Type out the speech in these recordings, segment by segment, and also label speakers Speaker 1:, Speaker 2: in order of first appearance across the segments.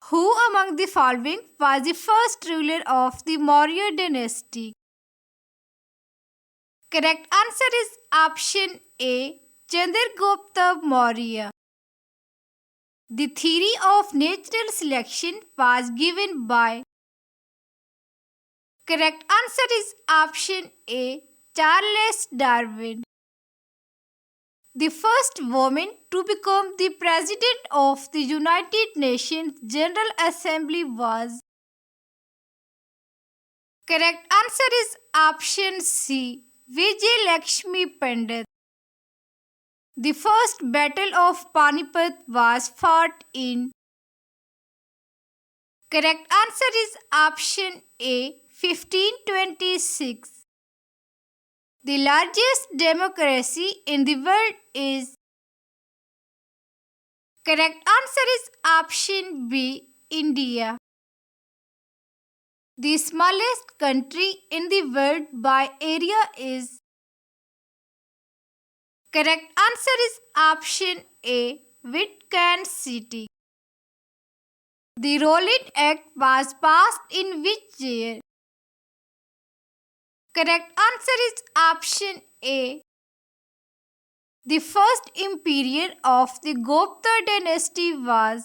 Speaker 1: Who among the following was the first ruler of the Maurya dynasty? Correct answer is option A. Chandragupta Maurya. The theory of natural selection was given by. Correct answer is option A. Charles Darwin. The first woman to become the President of the United Nations General Assembly was. Correct answer is option C. Vijay Lakshmi Pandit. The first Battle of Panipat was fought in. Correct answer is option A. 1526. The largest democracy in the world is. Correct answer is option B. India. The smallest country in the world by area is. Correct answer is option A. Vatican City. The Rowlatt Act was passed in which year? Correct answer is option A. The first emperor of the Gupta dynasty was.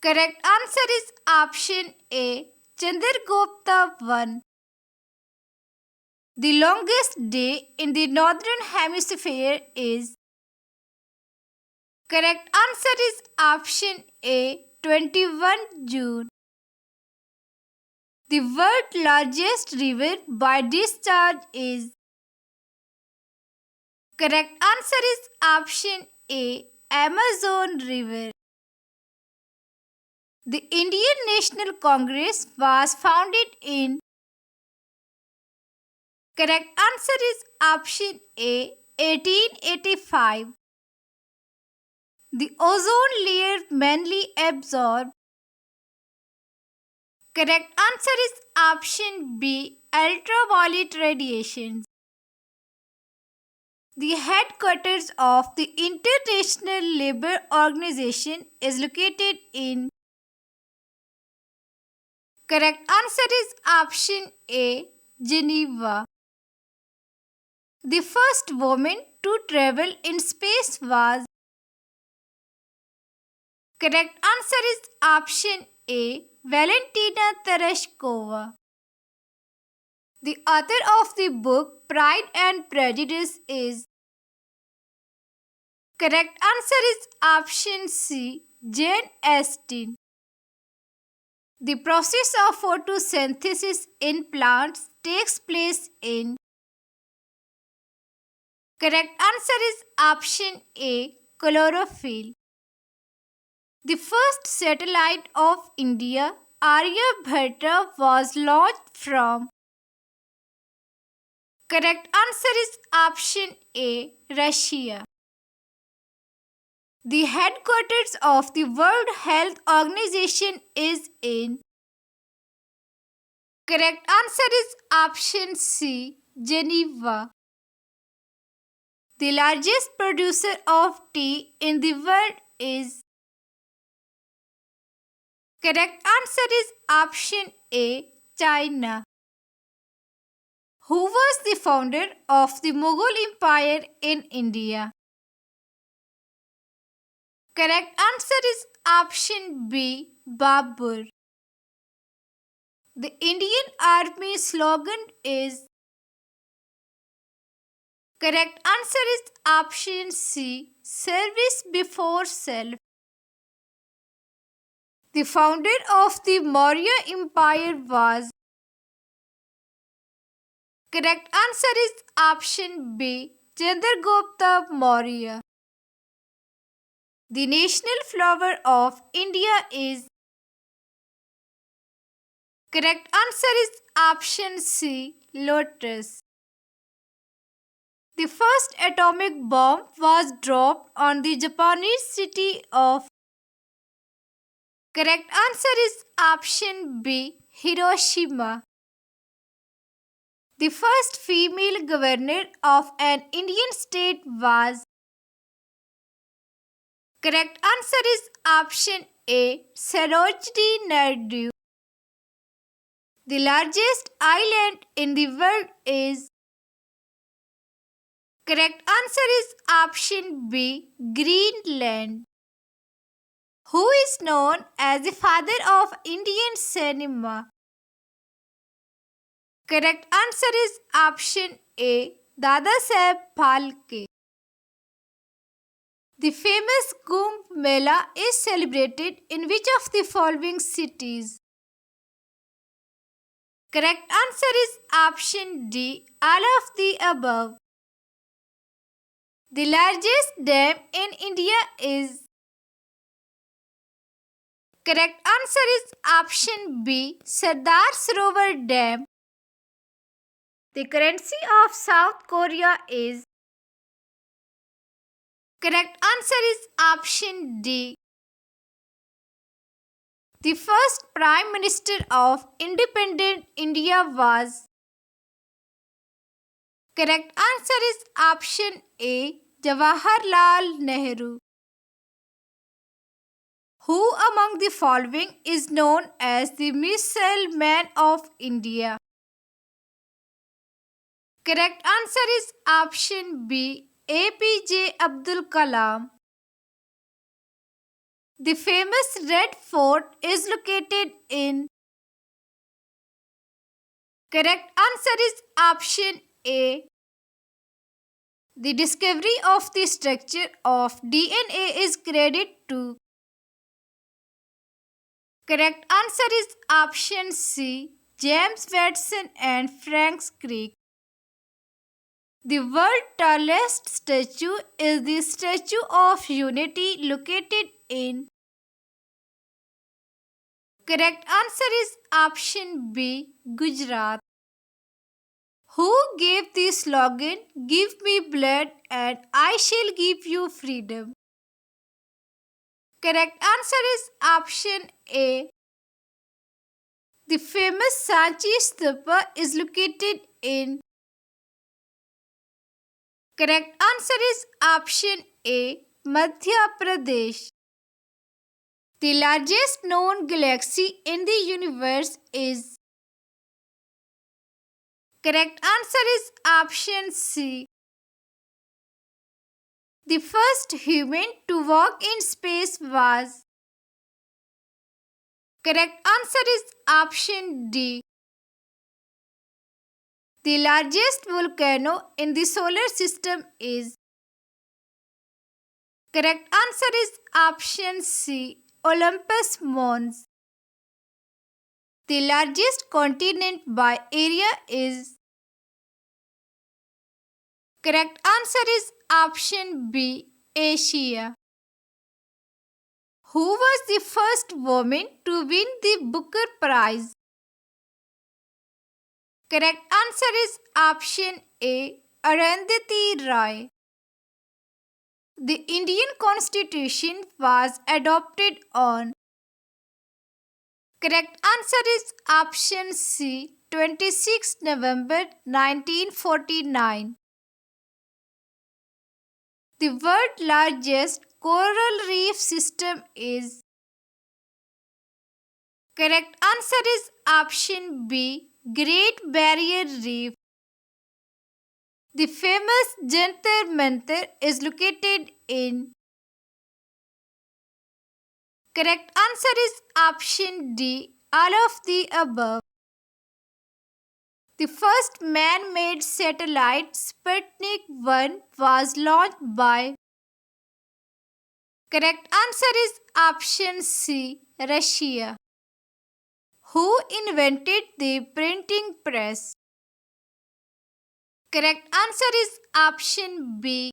Speaker 1: Correct answer is option A. Chandragupta I. The longest day in the northern hemisphere is. Correct answer is option A. 21 June. The world's largest river by discharge is. Correct answer is option A. Amazon River. The Indian National Congress was founded in. Correct answer is option A. 1885. The ozone layer mainly absorbs. Correct answer is option B. Ultraviolet radiation. The headquarters of the International Labour Organization is located in. Correct answer is option A. Geneva. The first woman to travel in space was. Correct answer is option A. Valentina Tereshkova. The author of the book Pride and Prejudice is. Correct answer is option C. Jane Austen. The process of photosynthesis in plants takes place in. Correct answer is option A. Chlorophyll. The first satellite of India, Aryabhata, was launched from. Correct answer is option A. Russia. The headquarters of the World Health Organization is in. Correct answer is option C. Geneva. The largest producer of tea in the world is. Correct answer is option A. China. Who was the founder of the Mughal Empire in India? Correct answer is option B. Babur. The Indian Army slogan is. Correct answer is option C. Service before self. The founder of the Maurya Empire was. Correct answer is option B. Chandragupta Maurya. The national flower of India is. Correct answer is option C. Lotus. The first atomic bomb was dropped on the Japanese city of. Correct answer is option B. Hiroshima. The first female governor of an Indian state was. Correct answer is option A, Sarojini Naidu. The largest island in the world is. Correct answer is option B, Greenland. Who is known as the father of Indian cinema? Correct answer is option A, Dadasaheb Phalke. The famous Kumbh Mela is celebrated in which of the following cities? Correct answer is option D, all of the above. The largest dam in India is. Correct answer is option B, Sardar Sarovar Dam. The currency of South Korea is. Correct answer is option D. The first Prime Minister of independent India was. Correct answer is option A, Jawaharlal Nehru. Who among the following is known as the Missile Man of India? Correct answer is option B, APJ Abdul Kalam. The famous Red Fort is located in. Correct answer is option A. The discovery of the structure of DNA is credited to. Correct answer is option C, James Watson and Frank Crick. The world's tallest statue is the Statue of Unity located in. Correct answer is option B, Gujarat. Who gave the slogan, "Give me blood and I shall give you freedom"? Correct answer is option A. The famous Sanchi Stupa is located in. Correct answer is option A, Madhya Pradesh. The largest known galaxy in the universe is. Correct answer is option C. The first human to walk in space was. Correct answer is option D. The largest volcano in the solar system is. Correct answer is option C, Olympus Mons. The largest continent by area is. Correct answer is option B, Asia. Who was the first woman to win the Booker Prize? Correct answer is option A, Arundhati Roy. The Indian Constitution was adopted on. Correct answer is option C, 26 November 1949. The world's largest coral reef system is. Correct answer is option B, Great Barrier Reef. The famous Jantar Mantar is located in. Correct answer is option D, all of the above. The first man-made satellite Sputnik 1 was launched by. Correct answer is option C, Russia. Who invented the printing press? Correct answer is option B.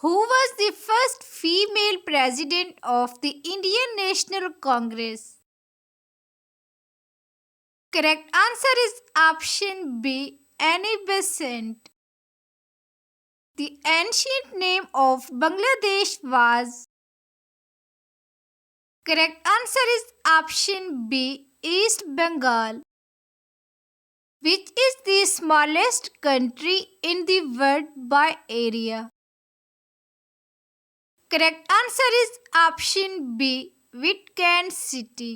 Speaker 1: Who was the first female president of the Indian National Congress? Correct answer is option B, Annie Besant. The ancient name of Bangladesh was. Correct answer is option B, East Bengal. Which is the smallest country in the world by area? Correct answer is option B, Vatican City.